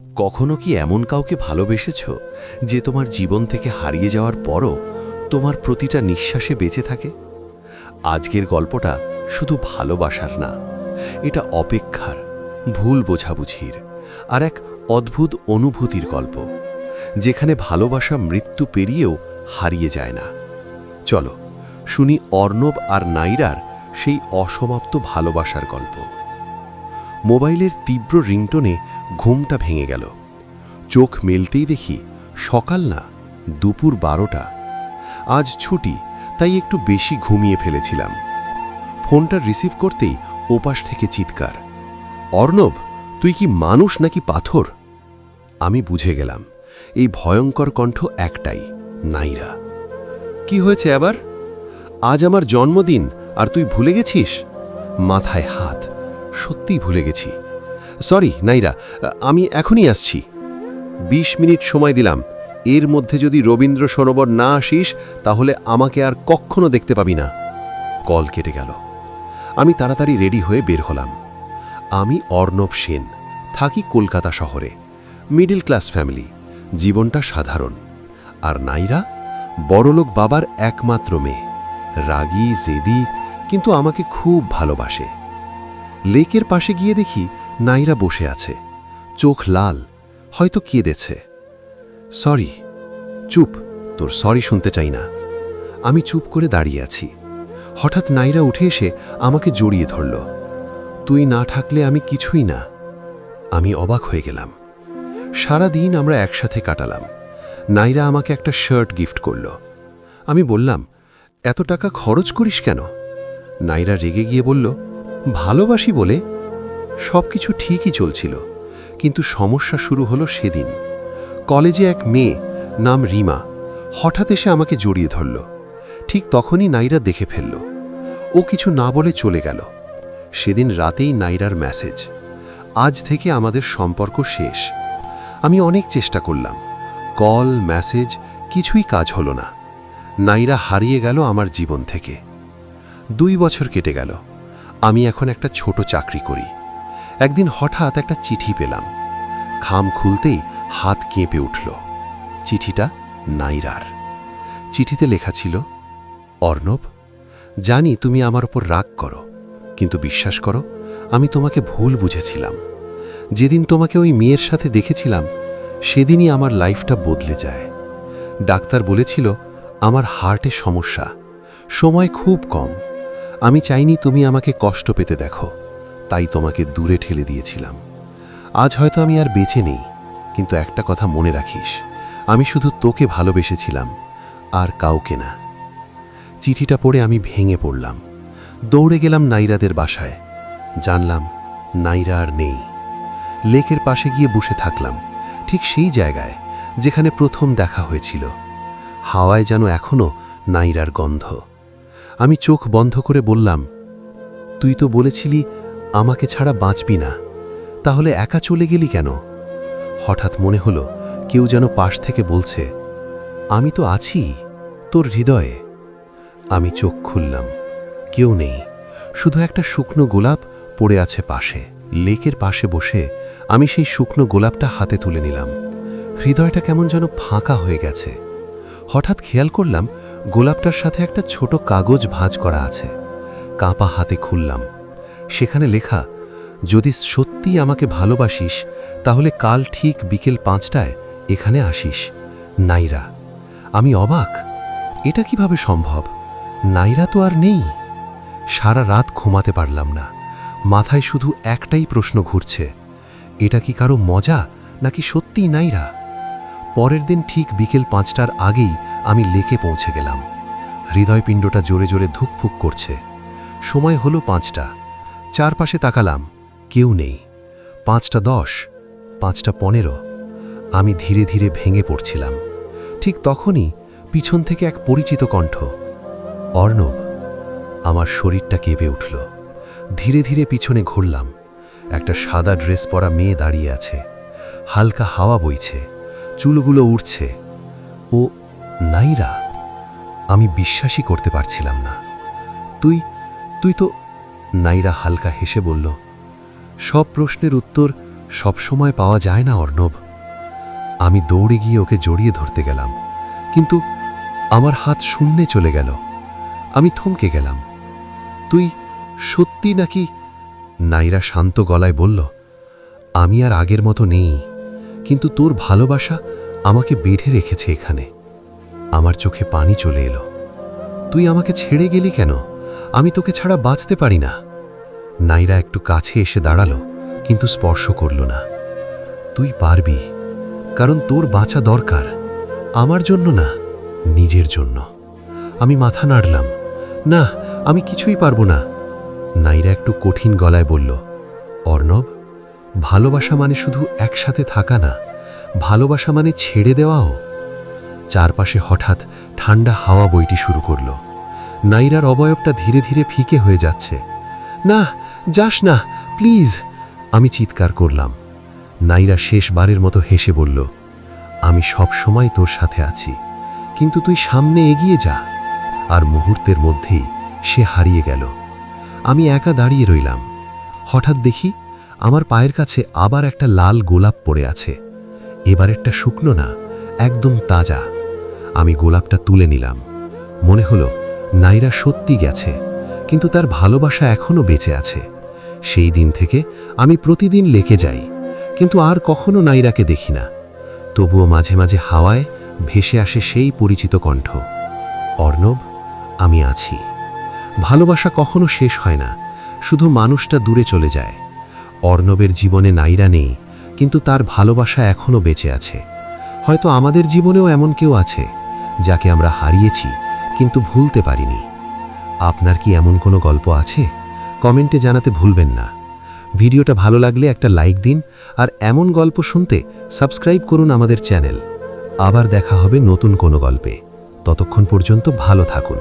কখনো কি এমন কাউকে ভালোবেসেছ যে তোমার জীবন থেকে হারিয়ে যাওয়ার পরও তোমার প্রতিটা নিঃশ্বাসে বেঁচে থাকে? আজকের গল্পটা শুধু ভালোবাসার না, এটা অপেক্ষার, ভুল বোঝাবুঝির আর এক অদ্ভুত অনুভূতির গল্প, যেখানে ভালোবাসা মৃত্যু পেরিয়েও হারিয়ে যায় না। চলো শুনি অর্ণব আর নাইরার সেই অসমাপ্ত ভালোবাসার গল্প। মোবাইলের তীব্র রিংটোনে ঘুমটা ভেঙে গেল। চোখ মেলতেই দেখি সকাল না, দুপুর 12টা। আজ ছুটি, তাই একটু বেশি ঘুমিয়ে ফেলেছিলাম। ফোনটা রিসিভ করতেই ওপাশ থেকে চিৎকার, অর্ণব, তুই কি মানুষ নাকি পাথর? আমি বুঝে গেলাম এই ভয়ঙ্কর কণ্ঠ একটাই, নাইরা। কি হয়েছে আবার? আজ আমার জন্মদিন আর তুই ভুলে গেছিস? মাথায় হাত, সত্যিই ভুলে গেছি। সরি নাইরা, আমি এখনই আসছি। 20 মিনিট সময় দিলাম, এর মধ্যে যদি রবীন্দ্র সরোবর না আসিস তাহলে আমাকে আর কখনো দেখতে পাবি না। কল কেটে গেল। আমি তাড়াতাড়ি রেডি হয়ে বের হলাম। আমি অর্ণব সেন, থাকি কলকাতা শহরে, মিডল ক্লাস ফ্যামিলি, জীবনটা সাধারণ। আর নাইরা বড়লোক বাবার একমাত্র মেয়ে, রাগী জেদি, কিন্তু আমাকে খুব ভালোবাসে। লেকের পাশে গিয়ে দেখি নাইরা বসে আছে, চোখ লাল, হয়তো কেঁদেছে। সরি। চুপ, তোর সরি শুনতে চাই না। আমি চুপ করে দাঁড়িয়ে আছি। হঠাৎ নাইরা উঠে এসে আমাকে জড়িয়ে ধরল। তুই না থাকলে আমি কিছুই না। আমি অবাক হয়ে গেলাম। সারা দিন আমরা একসাথে কাটালাম। নাইরা আমাকে একটা শার্ট গিফট করল। আমি বললাম, এত টাকা খরচ করিস কেন? নাইরা রেগে গিয়ে বলল, ভালোবাসি বলে। সব কিছু ঠিকই চলছিল, কিন্তু সমস্যা শুরু হলো সেদিন। কলেজে এক মেয়ে, নাম রিমা, হঠাৎ এসে আমাকে জড়িয়ে ধরল। ঠিক তখনই নাইরা দেখে ফেলল। ও কিছু না বলে চলে গেল। সেদিন রাতেই নাইরার মেসেজ, আজ থেকে আমাদের সম্পর্ক শেষ। আমি অনেক চেষ্টা করলাম, কল মেসেজ, কিছুই কাজ হলো না। নাইরা হারিয়ে গেল আমার জীবন থেকে। 2 বছর কেটে গেল। আমি এখন একটা ছোট চাকরি করি। একদিন হঠাৎ একটা চিঠি পেলাম। খাম খুলতেই হাত কেঁপে উঠল। চিঠিটা নাইরার। চিঠিতে লেখা ছিল, অর্ণব, জানি তুমি আমার ওপর রাগ করো, কিন্তু বিশ্বাস করো, আমি তোমাকে ভুল বুঝেছিলাম। যেদিন তোমাকে ওই মেয়ের সাথে দেখেছিলাম, সেদিনই আমার লাইফটা বদলে যায়। ডাক্তার বলেছিল আমার হার্টে সমস্যা, সময় খুব কম। আমি চাইনি তুমি আমাকে কষ্ট পেতে দেখো, তাই তোমাকে দূরে ঠেলে দিয়েছিলাম। আজ হয়তো আমি আর বেঁচে নেই, কিন্তু একটা কথা মনে রাখিস, আমি শুধু তোকে ভালোবেসেছিলাম, আর কাউকে না। চিঠিটা পড়ে আমি ভেঙে পড়লাম। দৌড়ে গেলাম নাইরাদের বাসায়। জানলাম নাইরা আর নেই। লেকের পাশে গিয়ে বসে থাকলাম, ঠিক সেই জায়গায় যেখানে প্রথম দেখা হয়েছিল। হাওয়ায় যেন এখনো নাইরার গন্ধ। আমি চোখ বন্ধ করে বললাম, তুই তো বলেছিলি আমাকে ছাড়া বাঁচবি না, তাহলে একা চলে গেলি কেন? হঠাৎ মনে হলো কেউ যেন পাশ থেকে বলছে, আমি তো আছি তোর হৃদয়ে। আমি চোখ খুললাম, কেউ নেই, শুধু একটা শুকনো গোলাপ পড়ে আছে পাশে। লেকের পাশে বসে আমি সেই শুকনো গোলাপটা হাতে তুলে নিলাম। হৃদয়টা কেমন যেন ফাঁকা হয়ে গেছে। হঠাৎ খেয়াল করলাম গোলাপটার সাথে একটা ছোট কাগজ ভাঁজ করা আছে। কাঁপা হাতে খুললাম। সেখানে লেখা, যদি সত্যি আমাকে ভালোবাসিস তাহলে কাল ঠিক বিকেল 5টায় এখানে আসিস, নাইরা। আমি অবাক, এটা কিভাবে সম্ভব? নাইরা তো আর নেই। সারা রাত ঘুমাতে পারলাম না। মাথায় শুধু একটাই প্রশ্ন ঘুরছে, এটা কি কারো মজা নাকি সত্যিই নাইরা? পরের দিন ঠিক বিকেল 5টার আগেই আমি লেকে পৌঁছে গেলাম। হৃদয়পিণ্ডটা জোরে জোরে ধুকফুক করছে। সময় হলো 5টা। চারপাশে তাকালাম, কেউ নেই। 5টা 10, 5টা 15। আমি ধীরে ধীরে ভেঙে পড়ছিলাম। ঠিক তখনই পিছন থেকে এক পরিচিত কণ্ঠ, অর্ণব। আমার শরীরটা কেঁপে উঠল। ধীরে ধীরে পিছনে ঘুরলাম। একটা সাদা ড্রেস পরা মেয়ে দাঁড়িয়ে আছে। হালকা হাওয়া বইছে, চুলগুলো উড়ছে। ও নাইরা। আমি বিশ্বাসই করতে পারছিলাম না। তুই তো। নাইরা হালকা হেসে বলল, সব প্রশ্নের উত্তর সবসময় পাওয়া যায় না অর্ণব। আমি দৌড়ে গিয়ে ওকে জড়িয়ে ধরতে গেলাম, কিন্তু আমার হাত শূন্যে চলে গেল। আমি থমকে গেলাম। তুই সত্যি নাকি? নাইরা শান্ত গলায় বলল, আমি আর আগের মতো নেই, কিন্তু তোর ভালোবাসা আমাকে বেঁধে রেখেছে এখানে। আমার চোখে পানি চলে এলো। তুই আমাকে ছেড়ে গেলি কেন? আমি তোকে ছাড়া বাঁচতে পারি না। নাইরা একটু কাছে এসে দাঁড়ালো, কিন্তু স্পর্শ করল না। তুই পারবি, কারণ তোর বাঁচা দরকার, আমার জন্য না, নিজের জন্য। আমি মাথা নাড়লাম। না, আমি কিছুই পারবো না। নাইরা একটু কঠিন গলায় বলল, অর্ণব, ভালোবাসা মানে শুধু একসাথে থাকা না, ভালোবাসা মানে ছেড়ে দেওয়াও। চারপাশে হঠাৎ ঠান্ডা হাওয়া বইতে শুরু করল। নাইরার অবয়বটা ধীরে ধীরে ফিকে হয়ে যাচ্ছে। না, যাস না, প্লিজ, আমি চিৎকার করলাম। নাইরা শেষবারের মতো হেসে বলল, আমি সব সময় তোর সাথে আছি, কিন্তু তুই সামনে এগিয়ে যা। আর মুহূর্তের মধ্যেই সে হারিয়ে গেল। আমি একা দাঁড়িয়ে রইলাম। হঠাৎ দেখি আমার পায়ের কাছে আবার একটা লাল গোলাপ পড়ে আছে। এবার একটা শুকনো না, একদম তাজা। আমি গোলাপটা তুলে নিলাম। মনে হলো নাইরা সত্যি গেছে, কিন্তু তার ভালোবাসা এখনো বেঁচে আছে। সেই দিন থেকে আমি প্রতিদিন লেকে যাই, কিন্তু আর কখনো নাইরাকে দেখি না। তবুও মাঝে মাঝে হাওয়ায় ভেসে আসে সেই পরিচিত কণ্ঠ, অর্ণব, আমি আছি। ভালোবাসা কখনো শেষ হয় না, শুধু মানুষটা দূরে চলে যায়। অর্ণবের জীবনে নাইরা নেই, কিন্তু তার ভালোবাসা এখনো বেঁচে আছে। হয়তো আমাদের জীবনেও এমন কেউ আছে যাকে আমরা হারিয়েছি, কিন্তু ভুলতে পারিনি। আপনার কি এমন কোনো গল্প আছে? কমেন্টে জানাতে ভুলবেন না। ভিডিওটা ভালো লাগলে একটা লাইক দিন, আর এমন গল্প শুনতে সাবস্ক্রাইব করুন আমাদের চ্যানেল। আবার দেখা হবে নতুন কোনো গল্পে। ততক্ষণ পর্যন্ত ভালো থাকুন।